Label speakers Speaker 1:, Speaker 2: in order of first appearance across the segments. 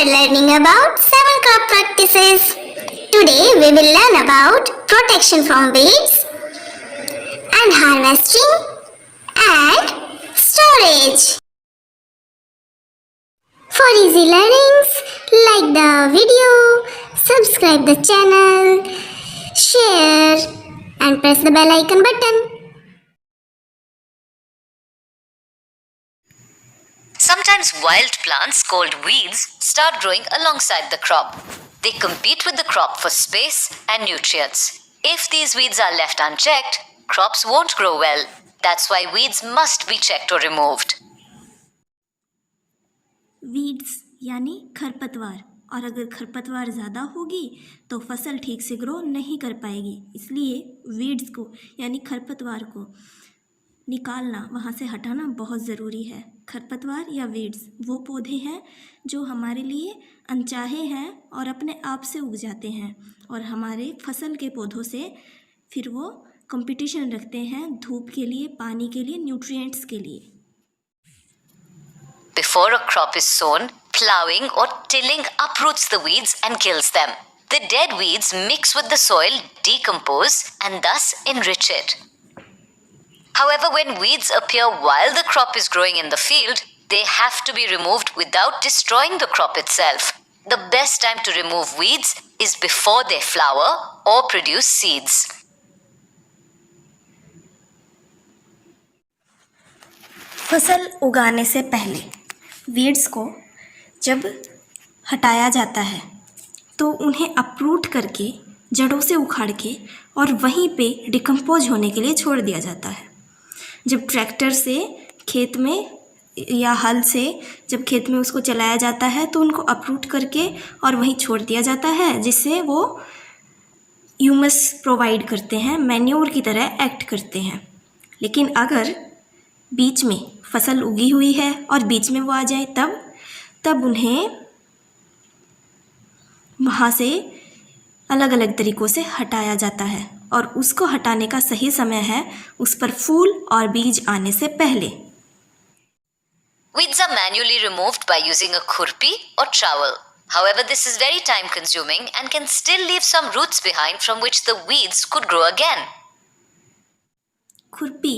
Speaker 1: are learning about 7 crop practices. Today we will learn about protection from weeds and harvesting and storage. For easy learnings, like the video, subscribe the channel, share and press the bell icon button.
Speaker 2: Sometimes wild plants called weeds start growing alongside the crop. They compete with the crop for space and nutrients. If these weeds are left unchecked, crops won't grow well. That's why weeds must be checked or removed.
Speaker 3: Weeds यानी खरपतवार, और अगर खरपतवार ज़्यादा होगी तो फसल ठीक से ग्रो नहीं कर पाएगी। इसलिए वीड्स को यानी खरपतवार को निकालना, वहाँ से हटाना बहुत ज़रूरी है। खरपतवार या वीड्स वो पौधे हैं जो हमारे लिए अनचाहे हैं और अपने आप से उग जाते हैं, और हमारे फसल के पौधों से फिर वो कंपटीशन रखते हैं धूप के लिए, पानी के लिए, न्यूट्रिएंट्स के लिए।
Speaker 2: Before a crop is sown, plowing or tilling uproots the weeds and kills them. The dead weeds mix with the soil, decompose, and thus enrich it. However, when weeds appear while the crop is growing in the field, they have to be removed without destroying the crop itself. The best time to remove weeds is before they flower or produce seeds.
Speaker 3: फसल उगाने से पहले weeds को जब हटाया जाता है तो उन्हें अपरूट करके, जड़ों से उखाड़ के और वहीं पे डिकम्पोज होने के लिए छोड़ दिया जाता है। जब ट्रैक्टर से खेत में या हल से जब खेत में उसको चलाया जाता है तो उनको अपरूट करके और वहीं छोड़ दिया जाता है, जिससे वो ह्यूमस प्रोवाइड करते हैं, मैन्योर की तरह एक्ट करते हैं। लेकिन अगर बीच में फसल उगी हुई है और बीच में वो आ जाए तब उन्हें वहाँ से अलग अलग तरीक़ों से हटाया जाता है, और उसको हटाने का सही समय है उस पर फूल और बीज आने से पहले।
Speaker 2: Weeds are manually removed by using a khurpi or trowel. However, this is very time consuming and can still leave some roots behind from which the weeds could grow again.
Speaker 3: खुरपी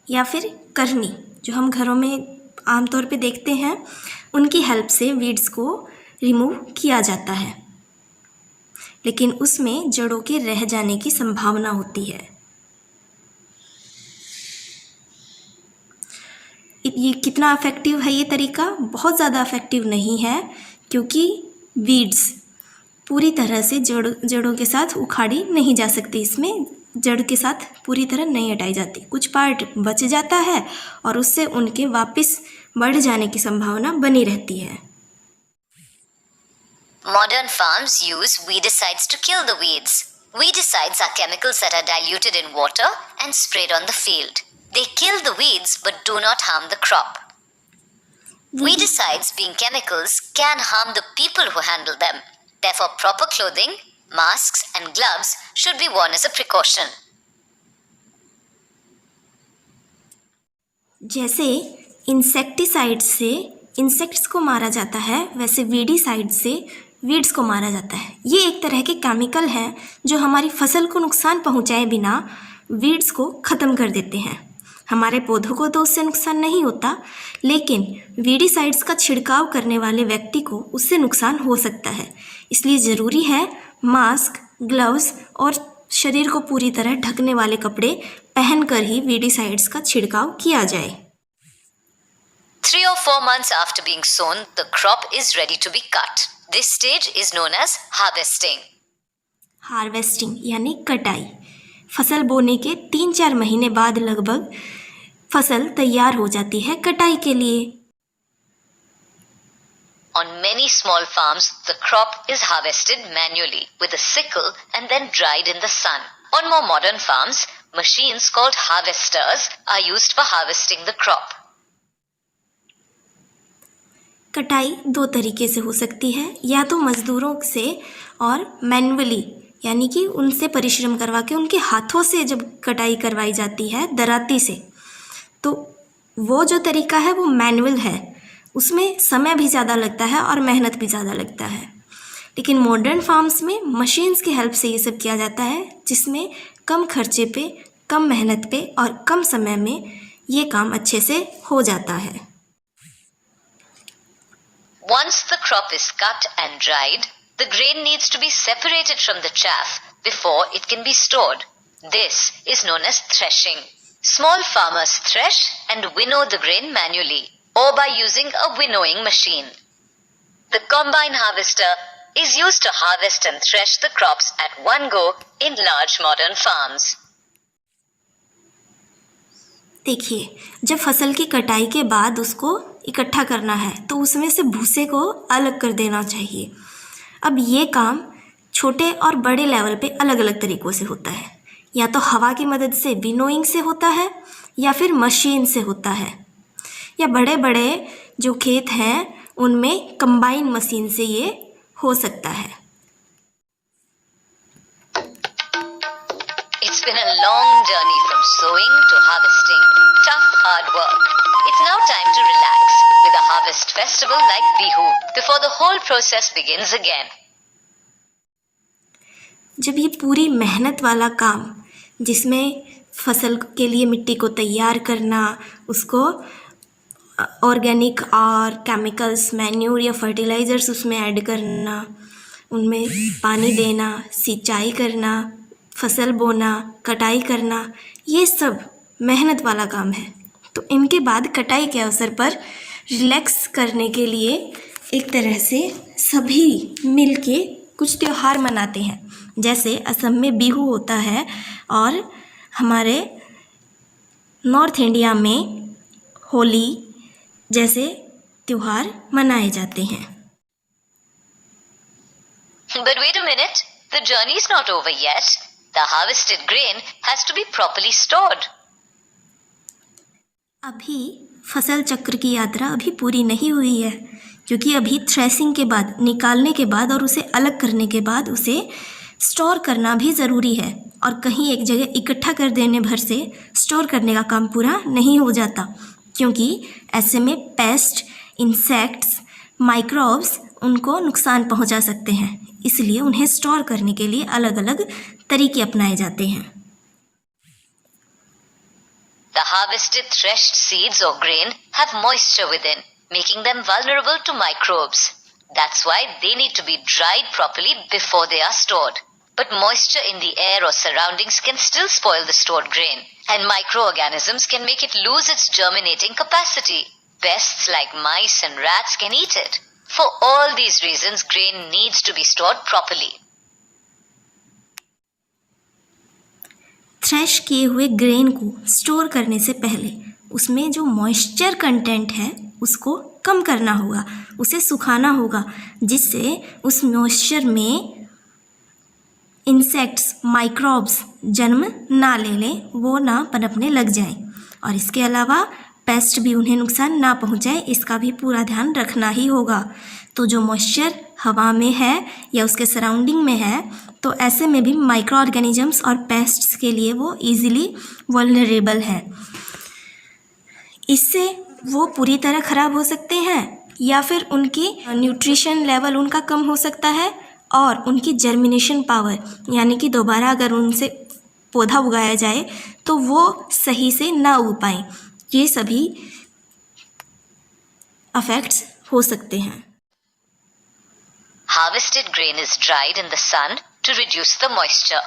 Speaker 3: या फिर करनी जो हम घरों में आमतौर पे देखते हैं, उनकी हेल्प से वीड्स को रिमूव किया जाता है, लेकिन उसमें जड़ों के रह जाने की संभावना होती है। ये कितना इफ़ेक्टिव है ये तरीका? बहुत ज़्यादा इफ़ेक्टिव नहीं है, क्योंकि वीड्स पूरी तरह से जड़ों के साथ उखाड़ी नहीं जा सकती। इसमें जड़ के साथ पूरी तरह नहीं हटाई जाती, कुछ पार्ट बच जाता है और उससे उनके वापस बढ़ जाने की संभावना बनी रहती है।
Speaker 2: Modern farms use weedicides to kill the weeds. Weedicides are chemicals that are diluted in water and sprayed on the field. They kill the weeds but do not harm the crop. Weedicides, being chemicals, can harm the people who handle them. Therefore, proper clothing, masks and gloves should be worn as a precaution.
Speaker 3: जैसे insecticide से insects को मारा जाता है, वैसे weedicide से weeds को मारा जाता है। ये एक तरह के केमिकल हैं जो हमारी फसल को नुकसान पहुंचाए बिना वीड्स को ख़त्म कर देते हैं। हमारे पौधों को तो उससे नुकसान नहीं होता, लेकिन वीडीसाइड्स का छिड़काव करने वाले व्यक्ति को उससे नुकसान हो सकता है। इसलिए ज़रूरी है मास्क, ग्लव्स और शरीर को पूरी तरह ढकने वाले कपड़े पहनकर ही वीडीसाइड्स का छिड़काव किया जाए।
Speaker 2: 3 or 4 months after being sown, the crop is ready to be cut. This stage is known as harvesting.
Speaker 3: Harvesting यानी कटाई। फसल बोने के 3-4 महीने बाद लगभग फसल तैयार हो जाती है कटाई के लिए।
Speaker 2: On many small farms, the crop is harvested manually with a sickle and then dried in the sun. On more modern farms, machines called harvesters are used for harvesting the crop.
Speaker 3: कटाई 2 तरीके से हो सकती है, या तो मज़दूरों से और मैनुअली, यानी कि उनसे परिश्रम करवा के उनके हाथों से जब कटाई करवाई जाती है दराती से, तो वो जो तरीका है वो मैनुअल है। उसमें समय भी ज़्यादा लगता है और मेहनत भी ज़्यादा लगता है। लेकिन मॉडर्न फार्म्स में मशीन्स की हेल्प से ये सब किया जाता है, जिसमें कम खर्चे पे, कम मेहनत पे और कम समय में ये काम अच्छे से हो जाता है।
Speaker 2: Once the crop is cut and dried, the grain needs to be separated from the chaff before it can be stored. This is known as threshing. Small farmers thresh and winnow the grain manually or by using a winnowing machine. The combine harvester is used to harvest and thresh the crops at one go in large modern farms.
Speaker 3: देखिए, जब फसल की कटाई के बाद उसको इकट्ठा करना है तो उसमें से भूसे को अलग कर देना चाहिए। अब ये काम छोटे और बड़े लेवल पे अलग अलग तरीक़ों से होता है। या तो हवा की मदद से विनोइंग से होता है या फिर मशीन से होता है, या बड़े बड़े जो खेत हैं उनमें कंबाइन मशीन से ये हो सकता है।
Speaker 2: It's been a long journey from sowing to harvesting. Tough, hard work. It's now time to relax with a harvest festival like Bihu before the whole process begins again.
Speaker 3: जब ये पूरी मेहनत वाला काम, जिसमें फसल के लिए मिट्टी को तैयार करना, उसको ऑर्गेनिक और केमिकल्स, मैन्योर या फर्टिलाइज़र्स उसमें ऐड करना, उनमें पानी देना, सिंचाई करना, फसल बोना, कटाई करना, ये सब मेहनत वाला काम है। तो इनके बाद कटाई के अवसर पर रिलैक्स करने के लिए एक तरह से सभी मिल के कुछ त्यौहार मनाते हैं। जैसे असम में बिहू होता है और हमारे नॉर्थ इंडिया में होली जैसे त्यौहार मनाए जाते हैं।
Speaker 2: But wait a minute, the journey's not over yet. The harvested grain has to be properly stored.
Speaker 3: अभी फसल चक्र की यात्रा अभी पूरी नहीं हुई है, क्योंकि अभी थ्रेसिंग के बाद, निकालने के बाद और उसे अलग करने के बाद उसे स्टोर करना भी ज़रूरी है। और कहीं एक जगह इकट्ठा कर देने भर से स्टोर करने का काम पूरा नहीं हो जाता, क्योंकि ऐसे में पेस्ट, इंसेक्ट्स, माइक्रोब्स उनको नुकसान पहुंचा सकते हैं। इसलिए उन्हें स्टोर करने के लिए अलग अलग तरीके अपनाए जाते हैं।
Speaker 2: The harvested threshed seeds or grain have moisture within, making them vulnerable to microbes. That's why they need to be dried properly before they are stored. But moisture in the air or surroundings can still spoil the stored grain, and microorganisms can make it lose its germinating capacity. Pests like mice and rats can eat it. For all these reasons, grain needs to be stored properly.
Speaker 3: Thresh किए हुए grain को store करने से पहले उसमें जो moisture content है उसको कम करना होगा, उसे सुखाना होगा, जिससे उस मॉइस्चर में इंसेक्ट्स, माइक्रोब्स जन्म ना ले लें, वो ना पनपने लग जाएं। और इसके अलावा पेस्ट भी उन्हें नुकसान ना पहुंचाए, इसका भी पूरा ध्यान रखना ही होगा। तो जो मॉइस्चर हवा में है या उसके सराउंडिंग में है, तो ऐसे में भी माइक्रो ऑर्गेनिजम्स और पेस्ट्स के लिए वो ईज़िली वल्नरेबल है। इससे वो पूरी तरह ख़राब हो सकते हैं या फिर उनकी न्यूट्रिशन लेवल उनका कम हो सकता है और उनकी जर्मिनेशन पावर, यानी कि दोबारा अगर उनसे पौधा उगाया जाए तो वो सही से ना उग पाएँ। ये सभी अफेक्ट्स हो सकते हैं।
Speaker 2: Harvested grain is dried in the sun to reduce the moisture.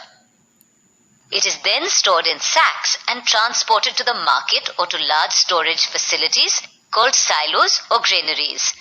Speaker 2: It is then stored in sacks and transported to the market or to large storage facilities called silos or granaries.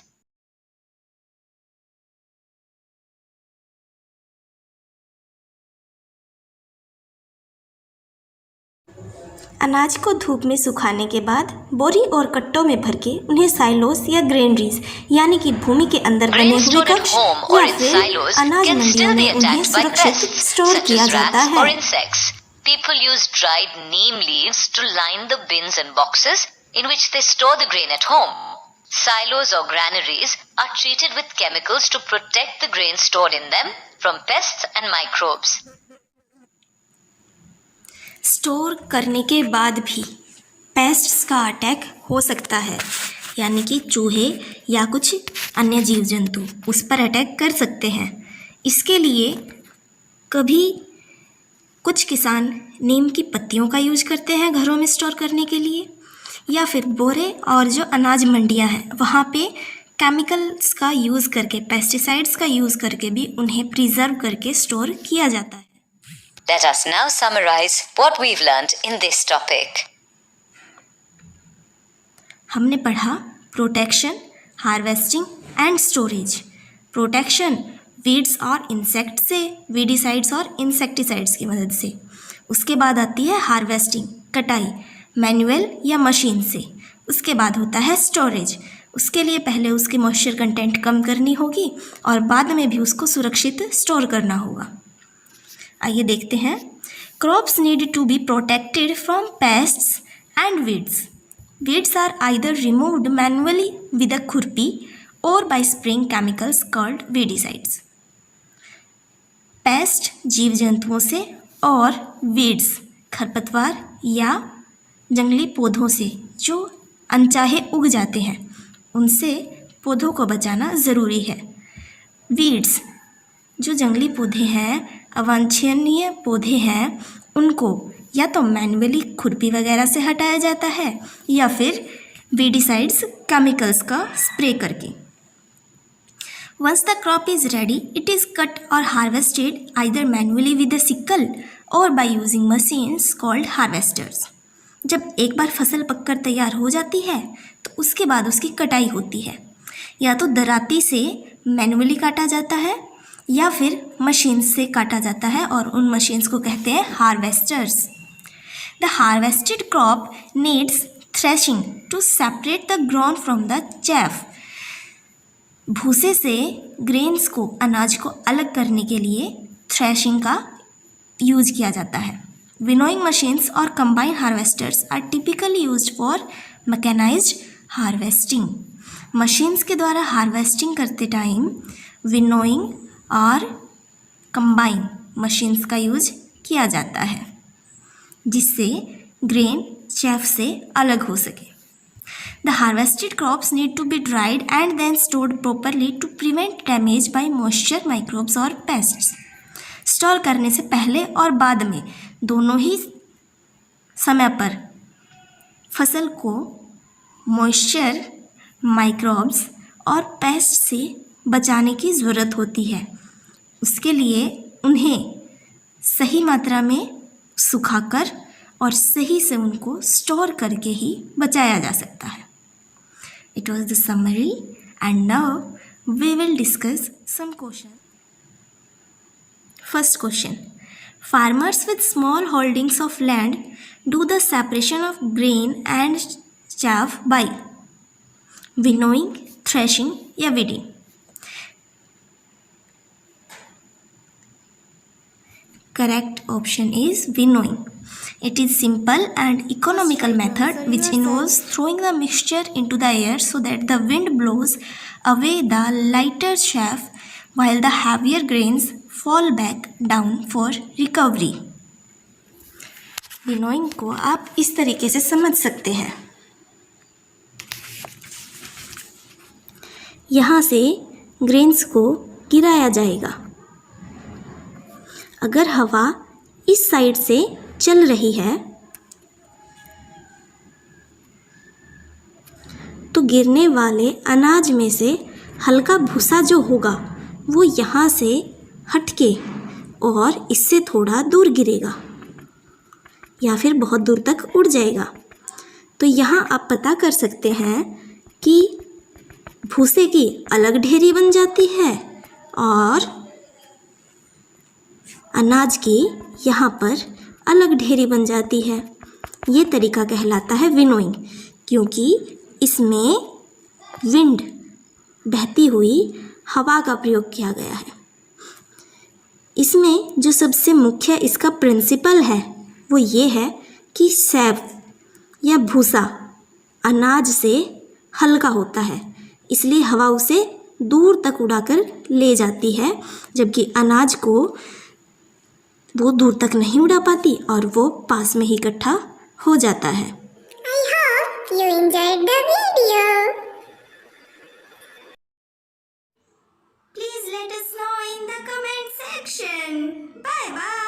Speaker 3: अनाज को धूप में सुखाने के बाद बोरी और कट्टों में भर के उन्हें साइलोस या ग्रेनरीज यानी कि भूमि के अंदर बने हुए कक्ष या फिर अनाज मंडियों में उन्हें सुरक्षित स्टोर किया जाता है।
Speaker 2: People use dried neem leaves to line the bins and boxes in which they store the grain at home. Silos or granaries are treated with chemicals to protect the grain stored in them from pests and microbes.
Speaker 3: Store करने के बाद भी pests का attack हो सकता है, यानी कि चूहे या कुछ अन्य जीव जंतु उस पर अटैक कर सकते हैं। इसके लिए कभी कुछ किसान नीम की पत्तियों का यूज करते हैं घरों में स्टोर करने के लिए, या फिर बोरे और जो अनाज मंडियां हैं वहाँ पे केमिकल्स का यूज़ करके, पेस्टिसाइड्स का यूज़ करके भी उन्हें प्रिजर्व करके स्टोर किया जाता है।
Speaker 2: Let us now summarize what we've learned in this topic.
Speaker 3: हमने पढ़ा protection, harvesting and storage. Protection weeds और इंसेक्ट से, वीडिसाइड्स और इंसेक्टिसाइड्स की मदद से। उसके बाद आती है हार्वेस्टिंग, कटाई, मैनुअल या मशीन से। उसके बाद होता है स्टोरेज। उसके लिए पहले उसके मॉइस्चर कंटेंट कम करनी होगी और बाद में भी उसको सुरक्षित स्टोर करना होगा। आइए देखते हैं। Crops need to be protected from pests and weeds. Weeds are either removed manually with a खुरपी or by spraying chemicals called weedicides. Paste जीव जंतुओं से और वीड्स खरपतवार या जंगली पौधों से जो अनचाहे उग जाते हैं उनसे पौधों को बचाना ज़रूरी है। वीड्स जो जंगली पौधे हैं, अवांछनीय पौधे हैं, उनको या तो मैनुअली खुरपी वगैरह से हटाया जाता है या फिर वीडिसाइड्स केमिकल्स का स्प्रे करके। Once the crop is ready it is cut or harvested either manually with a sickle or by using machines called harvesters. जब एक बार फसल पककर तैयार हो जाती है तो उसके बाद उसकी कटाई होती है, या तो दराती से मैनुअली काटा जाता है या फिर मशीन से काटा जाता है और उन मशीन्स को कहते हैं harvesters. The harvested crop needs threshing to separate the grain from the chaff. भूसे से ग्रेन्स को, अनाज को अलग करने के लिए थ्रेशिंग का यूज किया जाता है। विनोइंग मशीन्स और combine harvesters are typically used for mechanised harvesting. Machines के द्वारा हार्वेस्टिंग करते टाइम विनोइंग और कंबाइन मशीन्स का यूज किया जाता है जिससे ग्रेन चैफ से अलग हो सके। The harvested crops need to be dried and then stored properly to prevent damage by moisture, microbes और पेस्ट्स। स्टोर करने से पहले और बाद में दोनों ही समय पर फसल को मॉइस्चर, माइक्रोब्स और पेस्ट से बचाने की ज़रूरत होती है। उसके लिए उन्हें सही मात्रा में सुखाकर और सही से उनको स्टोर करके ही बचाया जा सकता है। It was the summary and now we will discuss some question. First question, farmers with small holdings of land do the separation of grain and chaff by winnowing, threshing या weeding? Correct option is winnowing. It is simple and economical method which involves throwing the mixture into the air so that the wind blows away the lighter chaff while the heavier grains fall back down for recovery. Winnowing को आप इस तरीके से समझ सकते हैं। यहाँ से ग्रेन्स को गिराया जाएगा। अगर हवा इस साइड से चल रही है तो गिरने वाले अनाज में से हल्का भूसा जो होगा वो यहाँ से हटके और इससे थोड़ा दूर गिरेगा या फिर बहुत दूर तक उड़ जाएगा। तो यहाँ आप पता कर सकते हैं कि भूसे की अलग ढेरी बन जाती है और अनाज की यहाँ पर अलग ढेरी बन जाती है। ये तरीका कहलाता है विनोइंग, क्योंकि इसमें विंड, बहती हुई हवा का प्रयोग किया गया है। इसमें जो सबसे मुख्य इसका प्रिंसिपल है वो ये है कि सैफ या भूसा अनाज से हल्का होता है, इसलिए हवा उसे दूर तक उड़ाकर ले जाती है, जबकि अनाज को वो दूर तक नहीं उड़ा पाती और वो पास में ही इकट्ठा हो जाता है।
Speaker 1: I hope you enjoyed the video.
Speaker 3: Protection. Bye bye.